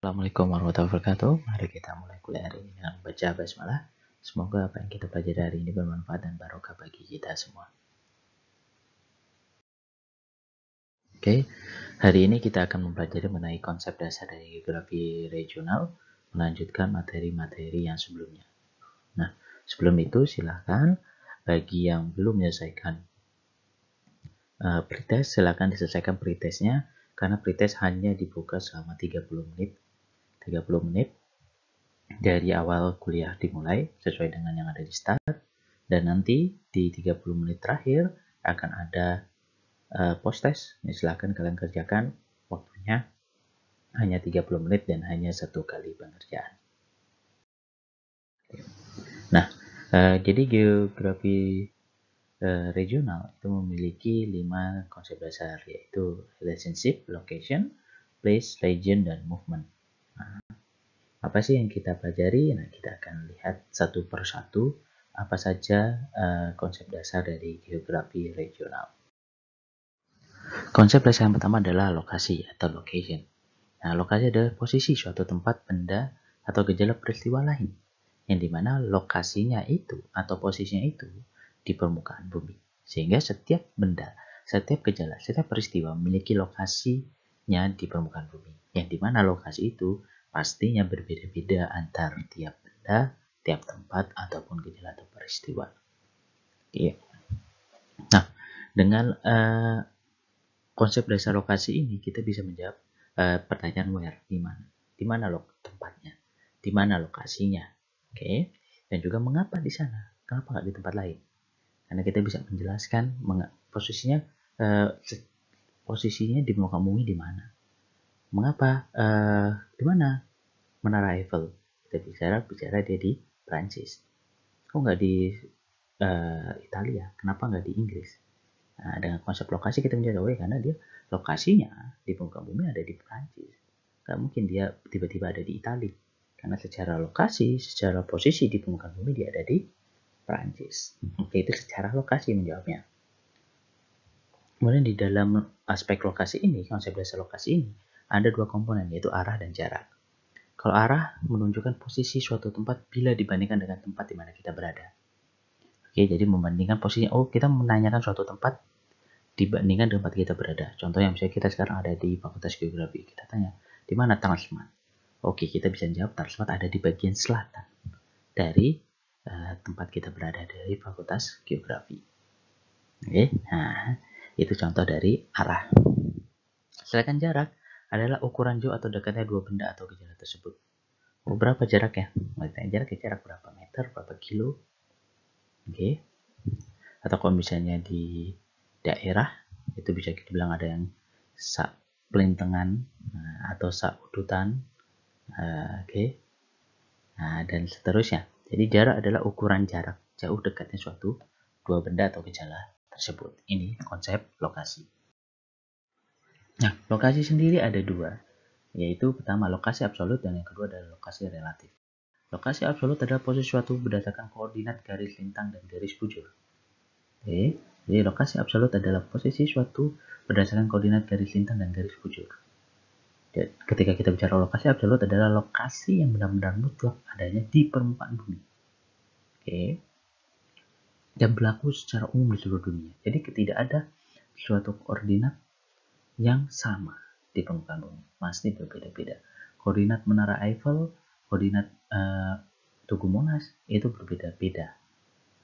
Assalamualaikum warahmatullahi wabarakatuh. Mari kita mulai kuliah hari ini dengan membaca basmalah. Semoga apa yang kita pelajari hari ini bermanfaat dan barokah bagi kita semua. Oke, hari ini kita akan mempelajari mengenai konsep dasar dari geografi regional, melanjutkan materi-materi yang sebelumnya. Nah, sebelum itu silahkan bagi yang belum menyelesaikan pretest, silahkan diselesaikan pretestnya karena pretest hanya dibuka selama 30 menit. 30 menit dari awal kuliah dimulai sesuai dengan yang ada di start, dan nanti di 30 menit terakhir akan ada post test. Silahkan kalian kerjakan, waktunya hanya 30 menit dan hanya satu kali pengerjaan. Nah, jadi geografi regional itu memiliki 5 konsep dasar, yaitu relationship, location, place, region, dan movement. Nah, apa sih yang kita pelajari? Nah, kita akan lihat satu persatu apa saja konsep dasar dari geografi regional. Konsep dasar yang pertama adalah lokasi atau location. Nah, lokasi adalah posisi suatu tempat, benda, atau gejala peristiwa lain, yang dimana lokasinya itu atau posisinya itu di permukaan bumi. Sehingga setiap benda, setiap gejala, setiap peristiwa memiliki lokasinya di permukaan bumi. Yang dimana lokasi itu pastinya berbeda-beda antar tiap benda, tiap tempat, ataupun gejala atau peristiwa. Oke. Nah, dengan konsep dasar lokasi ini kita bisa menjawab pertanyaan where, di mana tempatnya, di mana lokasinya, oke? Dan juga mengapa di sana, kenapa nggak di tempat lain? Karena kita bisa menjelaskan posisinya di muka bumi di mana, mengapa di mana Menara Eiffel. Kita bicara dia di Prancis, kok nggak di Italia, kenapa nggak di Inggris? Nah, dengan konsep lokasi kita menjawab, karena dia lokasinya di muka bumi ada di Prancis. Gak mungkin dia tiba-tiba ada di Italia. Karena secara lokasi, secara posisi di permukaan bumi dia ada di Prancis. Oke, itu secara lokasi menjawabnya. Kemudian di dalam aspek lokasi ini, konsep dasar lokasi ini, ada dua komponen, yaitu arah dan jarak. Kalau arah menunjukkan posisi suatu tempat bila dibandingkan dengan tempat di mana kita berada. Oke, jadi membandingkan posisinya. Oh, kita menanyakan suatu tempat dibandingkan tempat kita berada. Contohnya misalnya kita sekarang ada di Fakultas Geografi. Kita tanya, di mana Transmart? Oke, kita bisa jawab Transmart ada di bagian selatan dari tempat kita berada dari Fakultas Geografi. Oke, nah itu contoh dari arah. Sedangkan jarak adalah ukuran jauh atau dekatnya dua benda atau gejala tersebut. Oh, berapa jaraknya? Jarak berapa meter, berapa kilo? Oke. Atau kalau misalnya di daerah itu bisa kita bilang ada yang sak pelintengan atau sak udutan, oke. Nah, dan seterusnya. Jadi jarak adalah ukuran jarak jauh dekatnya suatu dua benda atau gejala tersebut. Ini konsep lokasi. Nah, lokasi sendiri ada dua, yaitu pertama lokasi absolut dan yang kedua adalah lokasi relatif. Lokasi absolut adalah posisi suatu berdasarkan koordinat garis lintang dan garis bujur. Oke, jadi lokasi absolut adalah posisi suatu berdasarkan koordinat garis lintang dan garis bujur. Ketika kita bicara lokasi absolut adalah lokasi yang benar-benar mutlak adanya di permukaan bumi. Oke. Dan berlaku secara umum di seluruh dunia. Jadi tidak ada suatu koordinat yang sama di permukaan bumi. Pasti berbeda-beda. Koordinat Menara Eiffel, koordinat Tugu Monas itu berbeda-beda.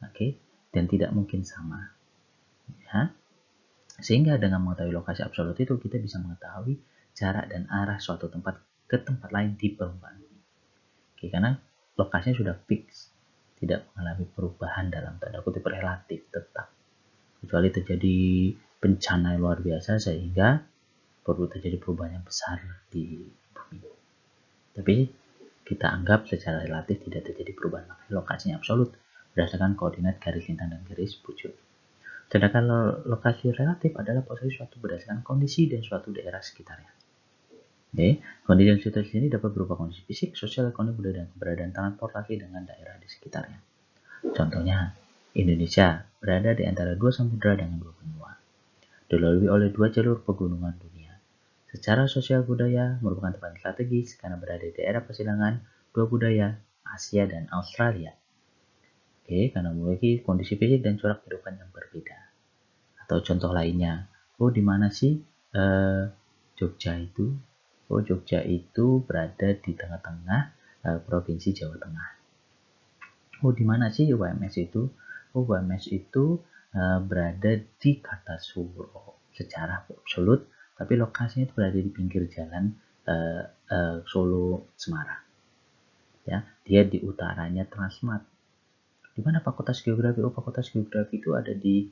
Oke. Dan tidak mungkin sama. Ya. Sehingga dengan mengetahui lokasi absolut itu kita bisa mengetahui jarak dan arah suatu tempat ke tempat lain di permukaan bumi. Oke, karena lokasinya sudah fix, tidak mengalami perubahan dalam tanda kutip relatif tetap. Kecuali terjadi bencana yang luar biasa sehingga perlu terjadi perubahan yang besar di bumi. Tapi kita anggap secara relatif tidak terjadi perubahan, makanya lokasinya absolut berdasarkan koordinat garis lintang dan garis bujur. Sedangkan lokasi relatif adalah posisi suatu berdasarkan kondisi dan suatu daerah sekitarnya. Oke, kondisi dan situasi ini dapat berupa kondisi fisik, sosial, ekonomi, budaya, dan keberadaan transportasi dengan daerah di sekitarnya. Contohnya, Indonesia berada di antara dua samudera dengan dua benua, dilalui oleh dua jalur pegunungan dunia, Secara sosial budaya merupakan tempat yang strategis karena berada di daerah persilangan dua budaya, Asia dan Australia. Oke, karena memiliki kondisi fisik dan corak kehidupan yang berbeda. Atau contoh lainnya, di mana sih Jogja itu? Jogja itu berada di tengah-tengah Provinsi Jawa Tengah. Di mana sih UMS itu? UMS itu berada di Kartasuro secara absolut, tapi lokasinya itu berada di pinggir jalan Solo Semarang. Ya, dia di utaranya Transmart. Di mana Fakultas Geografi? Fakultas Geografi itu ada di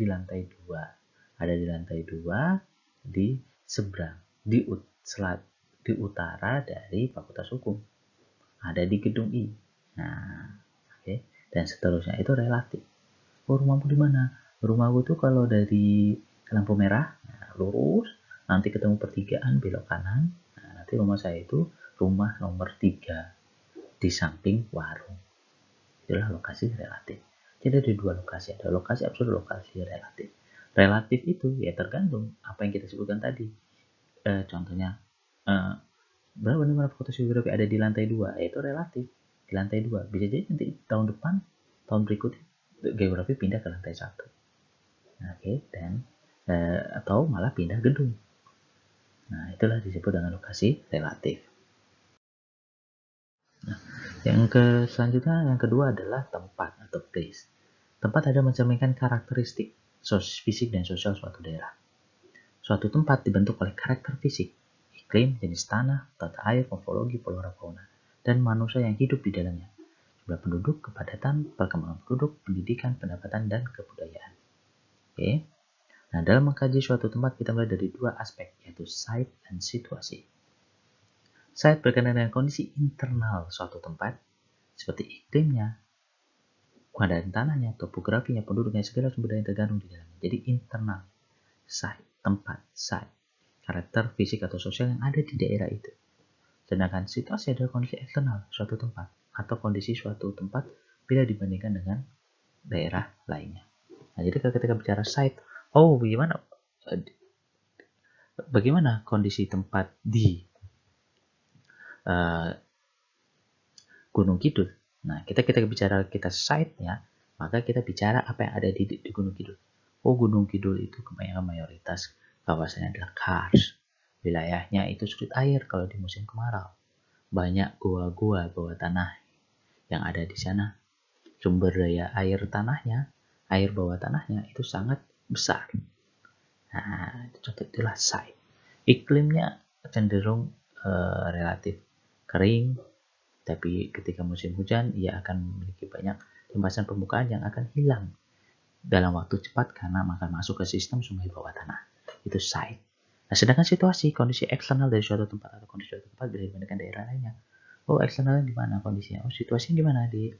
lantai 2. Ada di lantai 2 di seberang, di utara dari Fakultas Hukum. Ada di gedung I. Nah, oke. Dan seterusnya itu relatif. Rumahmu di mana? Rumahku tuh kalau dari lampu merah, lurus, nanti ketemu pertigaan belok kanan. Nah, nanti rumah saya itu rumah nomor 3 di samping warung. Itulah lokasi relatif. Jadi ada dua lokasi, ada lokasi absolut, lokasi relatif. Relatif itu ya tergantung apa yang kita sebutkan tadi. Contohnya, berapa nomor fakultas geografi ada di lantai 2? Itu relatif di lantai 2. Bisa jadi nanti tahun depan, tahun berikutnya geografi pindah ke lantai 1. Oke, dan atau malah pindah gedung. Nah, itulah disebut dengan lokasi relatif. Nah, selanjutnya yang kedua adalah tempat atau place. Tempat ada mencerminkan karakteristik fisik dan sosial suatu daerah. Suatu tempat dibentuk oleh karakter fisik, iklim, jenis tanah, tata air, morfologi, flora, fauna, dan manusia yang hidup di dalamnya. Jumlah penduduk, kepadatan, perkembangan penduduk, pendidikan, pendapatan, dan kebudayaan. Oke. Nah, dalam mengkaji suatu tempat kita mulai dari dua aspek, yaitu site dan situasi. Site berkaitan dengan kondisi internal suatu tempat, seperti iklimnya, keadaan tanahnya, topografinya, penduduknya, segala sumber daya yang tergandung di dalamnya. Jadi internal, site, tempat, site, karakter fisik atau sosial yang ada di daerah itu. Sedangkan situasi adalah kondisi eksternal suatu tempat atau kondisi suatu tempat bila dibandingkan dengan daerah lainnya. Nah, jadi ketika bicara site, bagaimana kondisi tempat di Gunung Kidul? Nah, kita bicara site-nya, maka kita bicara apa yang ada di Gunung Kidul. Gunung Kidul itu kebanyakan mayoritas kawasannya adalah karst. Wilayahnya itu sulit air kalau di musim kemarau. Banyak gua-gua bawah tanah yang ada di sana. Sumber daya air bawah tanahnya itu sangat besar. Nah, contoh itulah site. Iklimnya cenderung relatif kering, tapi ketika musim hujan ia akan memiliki banyak limpasan permukaan yang akan hilang dalam waktu cepat karena akan masuk ke sistem sungai bawah tanah. Itu site. Nah, sedangkan situasi, kondisi eksternal dari suatu tempat atau kondisi suatu tempat bila dibandingkan daerah lainnya. Eksternalnya gimana kondisinya? Situasinya gimana di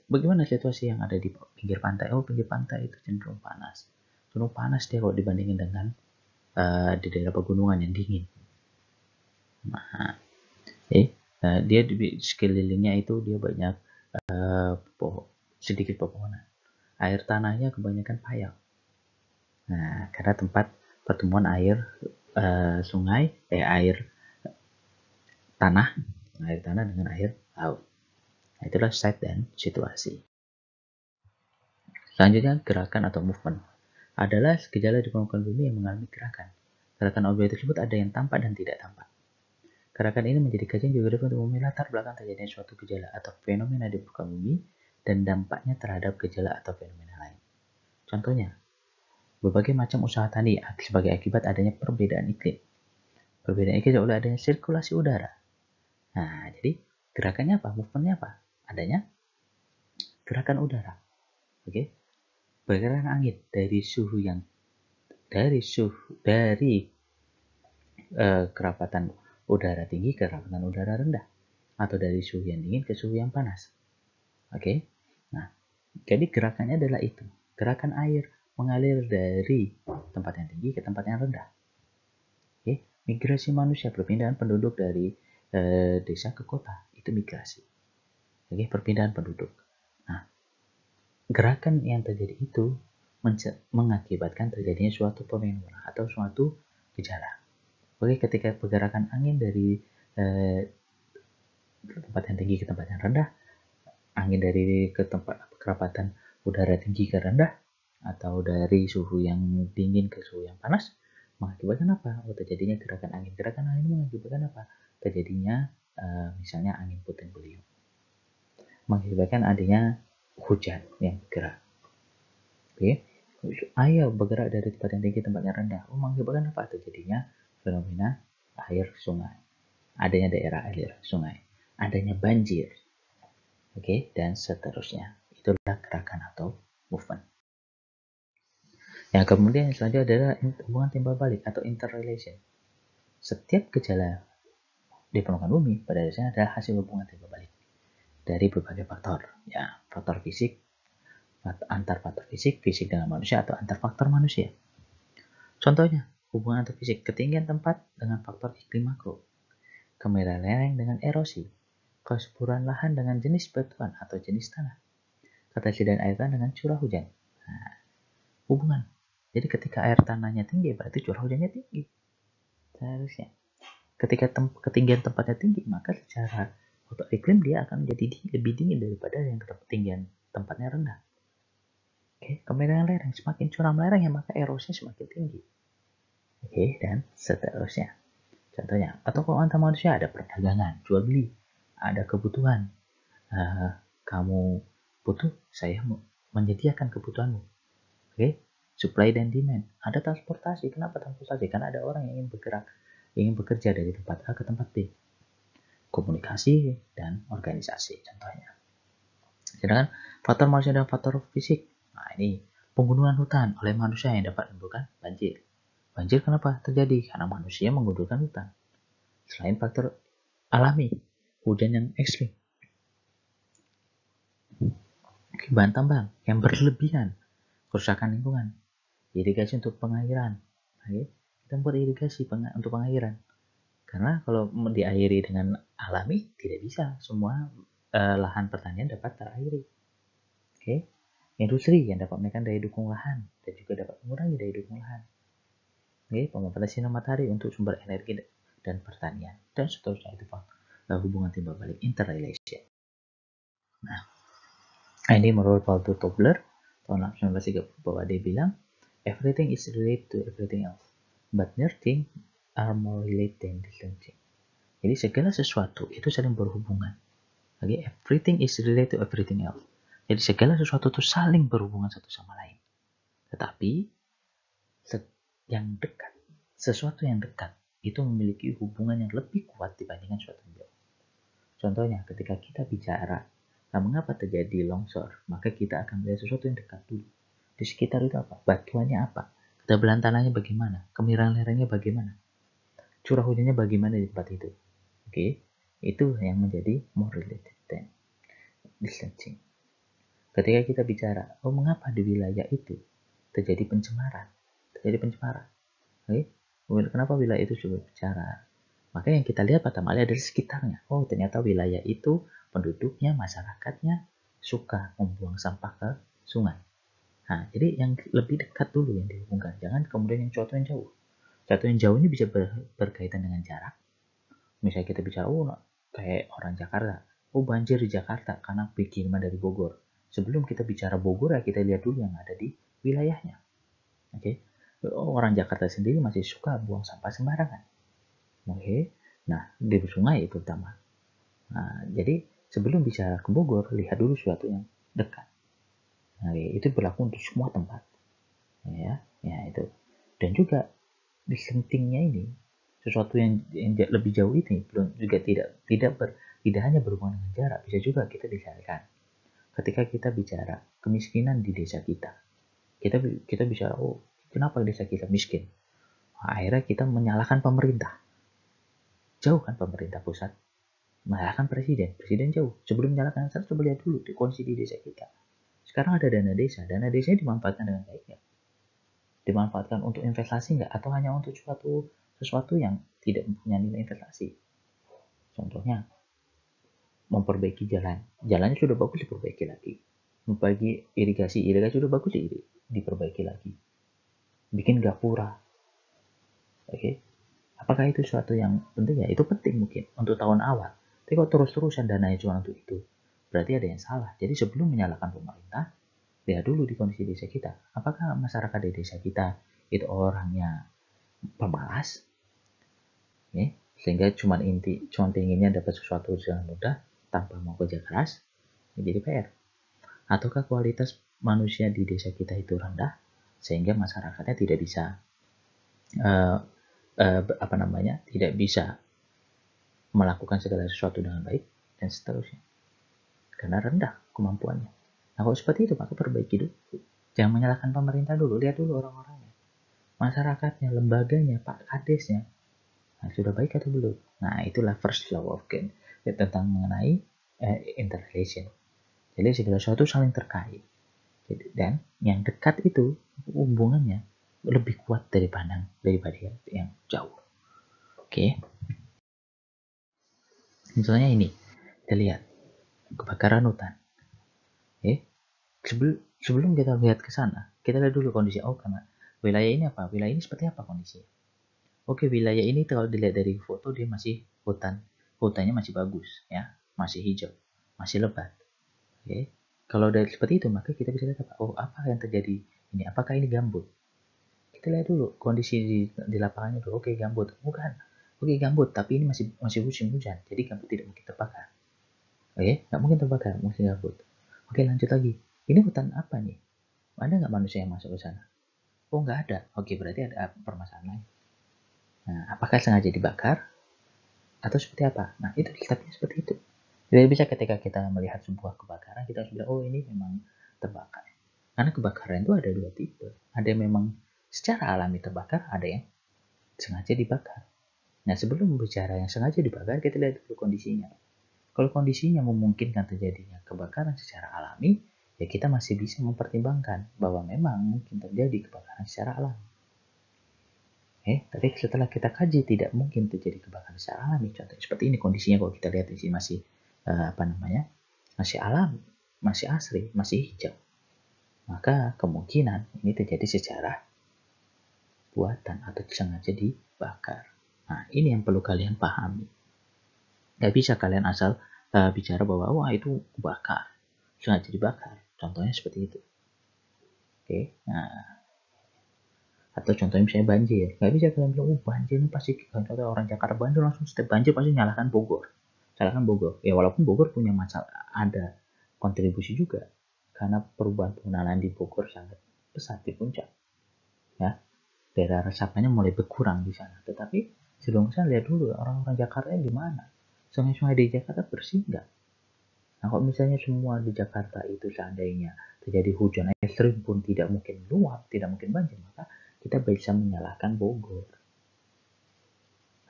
bagaimana situasi yang ada di pinggir pantai? Pinggir pantai itu cenderung panas. Cenderung panas dia kalau dibandingkan dengan di daerah pegunungan yang dingin. Nah, dia di sekelilingnya itu dia banyak sedikit pepohonan. Air tanahnya kebanyakan payau. Nah, karena tempat pertemuan air sungai, air tanah dengan air laut. Nah, itulah site dan situasi. Selanjutnya, gerakan atau movement adalah gejala di permukaan bumi yang mengalami gerakan. Gerakan objek tersebut ada yang tampak dan tidak tampak. Gerakan ini menjadi kajian geografi untuk memilih latar belakang terjadinya suatu gejala atau fenomena di permukaan bumi dan dampaknya terhadap gejala atau fenomena lain. Contohnya, berbagai macam usaha tani sebagai akibat adanya perbedaan iklim. Perbedaan iklim oleh adanya sirkulasi udara. Nah, jadi gerakannya apa? Movementnya apa? Adanya gerakan udara. Oke. Pergerakan angin dari kerapatan udara tinggi ke kerapatan udara rendah, atau dari suhu yang dingin ke suhu yang panas. Oke. Nah, jadi gerakannya adalah itu. Gerakan air mengalir dari tempat yang tinggi ke tempat yang rendah. Oke. Migrasi manusia, perpindahan penduduk dari desa ke kota, itu migrasi. Oke, perpindahan penduduk. Nah, gerakan yang terjadi itu mengakibatkan terjadinya suatu fenomena atau suatu gejala. Oke, ketika pergerakan angin dari tempat yang tinggi ke tempat yang rendah, angin dari ke tempat kerapatan udara tinggi ke rendah, atau dari suhu yang dingin ke suhu yang panas, mengakibatkan apa? Terjadinya gerakan angin. Gerakan angin mengakibatkan apa? Terjadinya misalnya angin puting beliung. Mengakibatkan adanya hujan yang bergerak. Oke. Air bergerak dari tempat yang tinggi tempat yang rendah. Mengakibatkan apa? Terjadinya fenomena air sungai. Adanya daerah air sungai. Adanya banjir. Oke, dan seterusnya. Itulah gerakan atau movement. Yang kemudian selanjutnya adalah hubungan timbal balik atau interrelation. Setiap gejala di permukaan bumi pada dasarnya adalah hasil hubungan timbal balik dari berbagai faktor. Ya, faktor fisik, antar faktor fisik, fisik dengan manusia atau antar faktor manusia. Contohnya, hubungan antar fisik ketinggian tempat dengan faktor iklim makro, kemiringan lereng dengan erosi, kesuburan lahan dengan jenis batuan atau jenis tanah, ketersediaan air tanah dengan curah hujan. Nah, hubungan. Jadi ketika air tanahnya tinggi, berarti curah hujannya tinggi. Seharusnya. Ketika ketinggian tempatnya tinggi, maka secara faktor iklim dia akan menjadi lebih dingin daripada yang ketinggian tempatnya rendah. Oke, kemiringan lereng, semakin curam lereng ya maka erosinya semakin tinggi. Oke, dan seterusnya. Contohnya, atau kalau antar manusia ada perdagangan, jual beli, ada kebutuhan. Kamu butuh, saya menyediakan kebutuhanmu. Oke, supply dan demand. Ada transportasi. Kenapa transportasi? Karena ada orang yang ingin bergerak, ingin bekerja dari tempat A ke tempat B. Komunikasi dan organisasi contohnya. Sedangkan faktor manusia dan faktor fisik. Nah, ini pembunuhan hutan oleh manusia yang dapat menimbulkan banjir. Banjir kenapa terjadi? Karena manusia menggundulkan hutan. Selain faktor alami, hujan yang ekstrim, bahan tambang yang berlebihan, kerusakan lingkungan, irigasi untuk pengairan. Oke, kita buat irigasi untuk pengairan. Karena kalau diairi dengan alami tidak bisa semua lahan pertanian dapat terairi. Oke, industri yang dapat menaikkan daya dukung lahan dan juga dapat mengurangi daya dukung lahan. Oke, pemanfaatan sinar matahari untuk sumber energi dan pertanian dan seterusnya. Itu hubungan timbal balik interrelation. Nah, ini menurut Walter Tobler tahun 1930 bahwa dia bilang everything is related to everything else, but nothing are more related than different things. Jadi segala sesuatu itu saling berhubungan. Oke, everything is related to everything else. Jadi segala sesuatu itu saling berhubungan satu sama lain. Tetapi yang dekat, sesuatu yang dekat itu memiliki hubungan yang lebih kuat dibandingkan sesuatu yang jauh. Contohnya, ketika kita bicara, mengapa terjadi longsor, maka kita akan melihat sesuatu yang dekat dulu. Di sekitar itu apa? Batuannya apa? Ketebalan tanahnya bagaimana? Kemiringan lerengnya bagaimana? Curah hujannya bagaimana di tempat itu? Oke, itu yang menjadi more related than distancing. Ketika kita bicara, mengapa di wilayah itu terjadi pencemaran? Oke, kenapa wilayah itu juga bicara? Maka yang kita lihat pertama kali adalah sekitarnya. Oh, ternyata wilayah itu penduduknya, masyarakatnya suka membuang sampah ke sungai. Nah, jadi yang lebih dekat dulu yang dihubungkan. Jangan kemudian yang suatu yang jauh. Suatu yang jauh ini bisa berkaitan dengan jarak. Misalnya kita bicara, kayak orang Jakarta. Banjir di Jakarta karena kiriman dari Bogor. Sebelum kita bicara Bogor, ya kita lihat dulu yang ada di wilayahnya. Oke. Orang Jakarta sendiri masih suka buang sampah sembarangan. Oke. Nah, di sungai itu utama. Nah, jadi sebelum bicara ke Bogor, lihat dulu sesuatu yang dekat. Nah, itu berlaku untuk semua tempat. Ya itu. Dan juga disentingnya ini, sesuatu yang lebih jauh ini belum juga tidak hanya berhubungan dengan jarak, bisa juga kita bicarakan. Ketika kita bicara kemiskinan di desa kita bicara, kenapa desa kita miskin? Nah, akhirnya kita menyalahkan pemerintah. Jauh kan pemerintah pusat, menyalahkan presiden jauh. Sebelum menyalahkan saya coba lihat dulu di kondisi di desa kita. Sekarang ada dana desanya dimanfaatkan dengan baik nggak? Dimanfaatkan untuk investasi nggak? Atau hanya untuk sesuatu yang tidak mempunyai nilai investasi? Contohnya, memperbaiki jalannya sudah bagus, diperbaiki lagi. membagi irigasi udah bagus diperbaiki lagi, bikin gapura. Oke, apakah itu suatu yang penting? Ya itu penting mungkin untuk tahun awal, tapi kalau terus-terusan dananya cuma untuk itu, berarti ada yang salah. Jadi sebelum menyalahkan pemerintah, lihat dulu di kondisi desa kita, apakah masyarakat di desa kita itu orangnya pemalas, ya, sehingga cuma inginnya dapat sesuatu dengan mudah tanpa mau kerja keras, menjadi PR. Ataukah kualitas manusia di desa kita itu rendah sehingga masyarakatnya tidak bisa uh, tidak bisa melakukan segala sesuatu dengan baik dan seterusnya karena rendah kemampuannya. Nah kalau seperti itu maka perbaiki dulu, jangan menyalahkan pemerintah dulu, lihat dulu orang-orangnya, masyarakatnya, lembaganya, Pak Kadesnya. Nah, sudah baik atau belum? Nah, itulah first law of game tentang mengenai interrelation. Jadi segala sesuatu saling terkait. Dan yang dekat itu hubungannya lebih kuat daripada yang jauh. Oke. Misalnya ini, kita lihat kebakaran hutan. Sebelum kita lihat ke sana, kita lihat dulu kondisi. Oh, karena wilayah ini apa? Wilayah ini seperti apa kondisinya? Oke, wilayah ini kalau dilihat dari foto dia masih hutan. Hutannya masih bagus, ya, masih hijau, masih lebat. Oke. Kalau dari seperti itu, maka kita bisa lihat apa? Oh, apa yang terjadi ini? Apakah ini gambut? Kita lihat dulu kondisi di lapangannya dulu. Oke, gambut. Bukan. Oke, gambut, tapi ini masih masih musim hujan. Jadi gambut tidak mungkin terbakar. Oke, nggak mungkin terbakar, musim gambut. Oke, lanjut lagi. Ini hutan apa nih? Ada nggak manusia yang masuk ke sana? Oh, nggak ada. Oke, berarti ada permasalahan lain. Nah, apakah sengaja dibakar atau seperti apa? Nah, itu kitabnya seperti itu. Jadi bisa ketika kita melihat sebuah kebakaran, kita harus bilang, oh ini memang terbakar. Karena kebakaran itu ada dua tipe. Ada yang memang secara alami terbakar, ada yang sengaja dibakar. Nah, sebelum bicara yang sengaja dibakar, kita lihat dulu kondisinya. Kalau kondisinya memungkinkan terjadinya kebakaran secara alami, ya kita masih bisa mempertimbangkan bahwa memang mungkin terjadi kebakaran secara alami. Tapi setelah kita kaji tidak mungkin terjadi kebakaran secara alami. Contohnya seperti ini kondisinya, kalau kita lihat di sini masih masih alami, masih asri, masih hijau. Maka kemungkinan ini terjadi secara buatan atau sengaja dibakar. Nah, ini yang perlu kalian pahami. Gak bisa kalian asal bicara bahwa wah itu bakar, sengaja dibakar. Contohnya seperti itu. Oke, nah atau contohnya misalnya banjir, nggak bisa kalian bilang banjir ini pasti, contohnya orang Jakarta banjir langsung setiap banjir pasti nyalakan Bogor. Ya walaupun Bogor punya masalah, ada kontribusi juga karena perubahan pengenalan di Bogor sangat pesat di puncak, ya, daerah resapannya mulai berkurang di sana. Tetapi sebelum sana lihat dulu orang-orang Jakarta gimana, sungai-sungai di Jakarta bersih nggak? Nah kalau misalnya semua di Jakarta itu seandainya terjadi hujan ekstrim pun tidak mungkin luap, tidak mungkin banjir, maka kita bisa menyalahkan Bogor.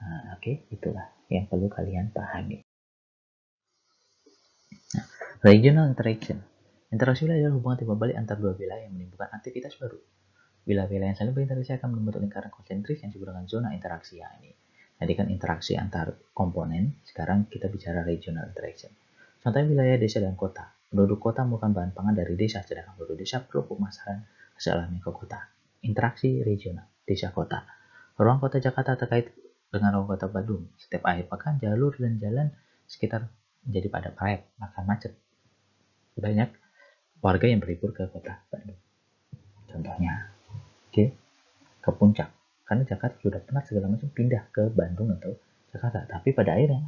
Nah, oke, itulah yang perlu kalian pahami. Nah, regional interaction. Interaksi wilayah adalah hubungan timbal balik antar dua wilayah yang menimbulkan aktivitas baru. Wilayah-wilayah yang saling berinteraksi akan membentuk lingkaran konsentris yang disebut dengan zona interaksi. Ya, ini tadi kan interaksi antar komponen, sekarang kita bicara regional interaction. Contohnya wilayah desa dan kota. Penduduk kota merupakan bahan pangan dari desa, sedangkan penduduk desa perlu pemasaran hasil alami ke kota. Interaksi regional, desa kota. Ruang kota Jakarta terkait dengan ruang kota Bandung. Setiap akhir pekan, jalur dan jalan sekitar menjadi padat rayap, bahkan macet. Banyak warga yang berlibur ke kota Bandung. Contohnya, oke, ke puncak. Karena Jakarta sudah pernah segala macam pindah ke Bandung atau Jakarta. Tapi pada akhirnya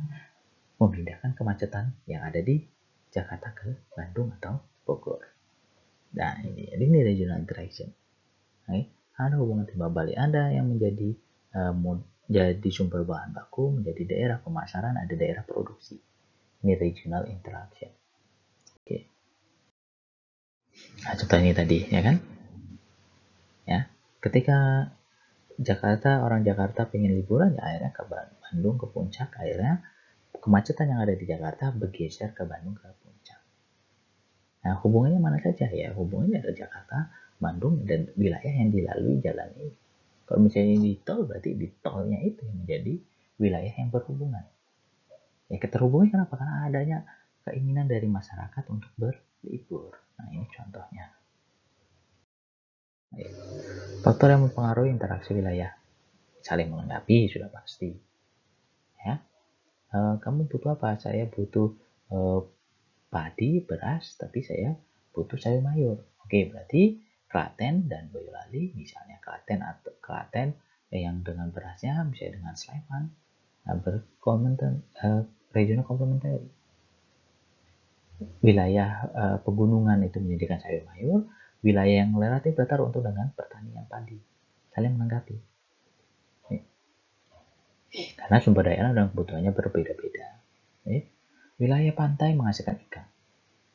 memindahkan kemacetan yang ada di Jakarta ke Bandung atau Bogor. Nah, ini regional interaction. Ada hubungan timbal balik, ada yang menjadi jadi sumber bahan baku, menjadi daerah pemasaran, ada daerah produksi. Ini regional interaction. Oke. Nah, contoh ini tadi, ya kan? Ya, ketika orang Jakarta pengen liburan, ya akhirnya ke Bandung, ke puncak, akhirnya kemacetan yang ada di Jakarta bergeser ke Bandung, ke puncak. Nah, hubungannya mana saja? Ya, hubungannya ada Jakarta, Bandung, dan wilayah yang dilalui jalan ini. Kalau misalnya di tol, berarti di tolnya itu yang menjadi wilayah yang berhubungan. Ya, keterhubungan kenapa? Karena adanya keinginan dari masyarakat untuk berlibur. Nah, ini contohnya. Faktor yang mempengaruhi interaksi wilayah saling melengkapi sudah pasti. Ya, kamu butuh apa? Saya butuh padi, beras, tapi saya butuh sayur mayur. Oke, berarti Klaten dan Boyolali, misalnya Klaten yang dengan berasnya bisa dengan Sleman, regional komplementer. Wilayah pegunungan itu menyediakan sayur mayur, wilayah yang relatif datar untuk dengan pertanian padi, saling melengkapi. Karena sumber daya alam dan kebutuhannya berbeda-beda. Wilayah pantai menghasilkan ikan.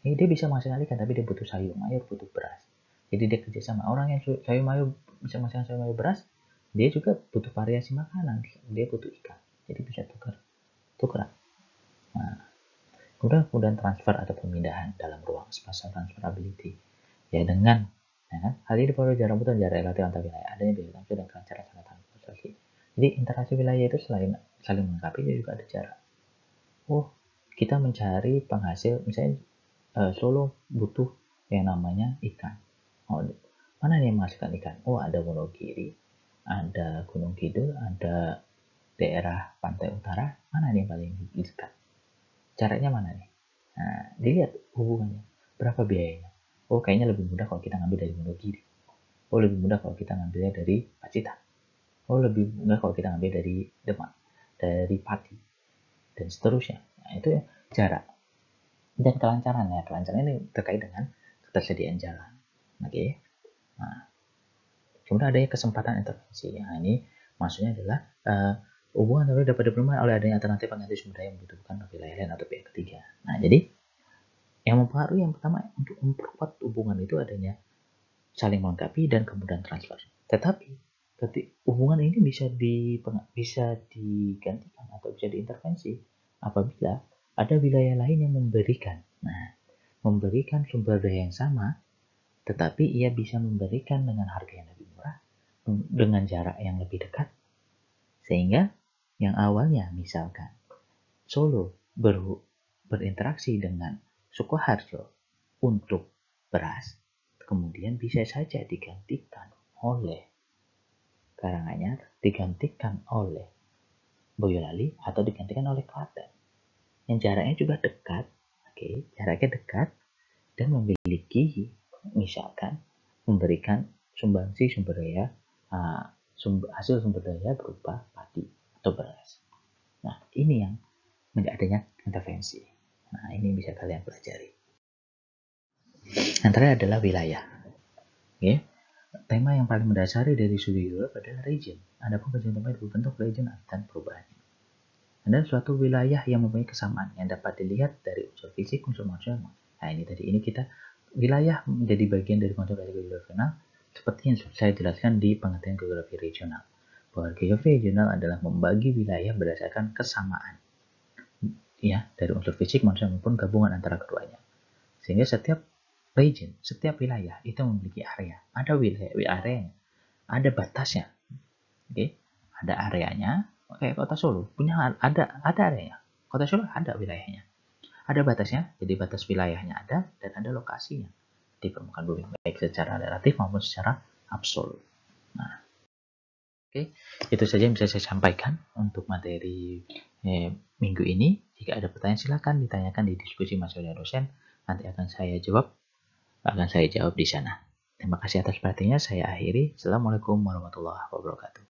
Dia bisa menghasilkan ikan, tapi dia butuh sayur mayur, butuh beras. Jadi dia kerjasama. Orang yang sayur mayur bisa menghasilkan sayur mayur beras, dia juga butuh variasi makanan. Dia butuh ikan. Jadi bisa tukeran. Nah, kemudian transfer atau pemindahan dalam ruang spatial transferability. Ya dengan hal ini dipengaruhi jarak mutu dan jarak relatif antar wilayah. Adanya biaya transfer dan kelancaran sangat transportasi. Jadi interaksi wilayah itu selain saling melengkapi, juga ada jarak. Kita mencari penghasil, misalnya Solo butuh yang namanya ikan. Mana yang menghasilkan ikan? Ada Wonogiri, ada Gunung Kidul, ada daerah pantai utara. Mana yang paling dekat? Caranya mana nih? Nah, dilihat hubungannya. Berapa biayanya? Kayaknya lebih mudah kalau kita ngambil dari Wonogiri. Lebih mudah kalau kita ngambilnya dari Pacitan. Lebih mudah kalau kita ngambil dari Demak, dari Pati, dan seterusnya. Nah, itu ya jarak. Dan kelancaran ya. Kelancaran ini terkait dengan ketersediaan jalan. Oke. Nah, kemudian adanya kesempatan intervensi. Nah, ini maksudnya adalah hubungan antara dapat diperlukan oleh adanya alternatif pengganti sumber daya yang membutuhkan wilayah lain atau pihak ketiga. Nah, jadi yang mempengaruhi yang pertama untuk memperkuat hubungan itu adanya saling melengkapi dan kemudian transfer. Tetapi hubungan ini bisa digantikan atau bisa diintervensi apabila ada wilayah lain yang memberikan. Nah, memberikan sumber daya yang sama, tetapi ia bisa memberikan dengan harga yang lebih murah, dengan jarak yang lebih dekat, sehingga yang awalnya misalkan Solo berinteraksi dengan Sukoharjo untuk beras, kemudian bisa saja digantikan oleh Karanganyar, digantikan oleh Boyolali, atau digantikan oleh Klaten. Yang jaraknya juga dekat, jaraknya dekat, dan memiliki misalkan memberikan sumbangsi sumber daya, hasil sumber daya berupa padi atau beras. Nah, ini yang adanya intervensi. Nah, ini bisa kalian pelajari. Antara adalah wilayah. Tema yang paling mendasari dari studi Europe adalah region. Adapun kajian tempat berbentuk region dan perubahannya. Ada suatu wilayah yang mempunyai kesamaan yang dapat dilihat dari unsur fisik, unsur emosional. Nah, ini kita wilayah menjadi bagian dari konsep geografi regional seperti yang saya jelaskan di pengertian geografi regional. Bahwa geografi regional adalah membagi wilayah berdasarkan kesamaan, ya, dari unsur fisik, manusia maupun gabungan antara keduanya. Sehingga setiap region, setiap wilayah itu memiliki area. Ada areanya, ada batasnya. Ada areanya. Kayak Kota Solo punya ada areanya. Kota Solo ada wilayahnya. Ada batasnya, jadi batas wilayahnya ada dan ada lokasinya di permukaan bumi, baik secara relatif maupun secara absolut. Nah, itu saja yang bisa saya sampaikan untuk materi minggu ini. Jika ada pertanyaan silakan ditanyakan di diskusi mahasiswa dan dosen. Nanti akan saya jawab di sana. Terima kasih atas perhatiannya. Saya akhiri. Assalamualaikum warahmatullahi wabarakatuh.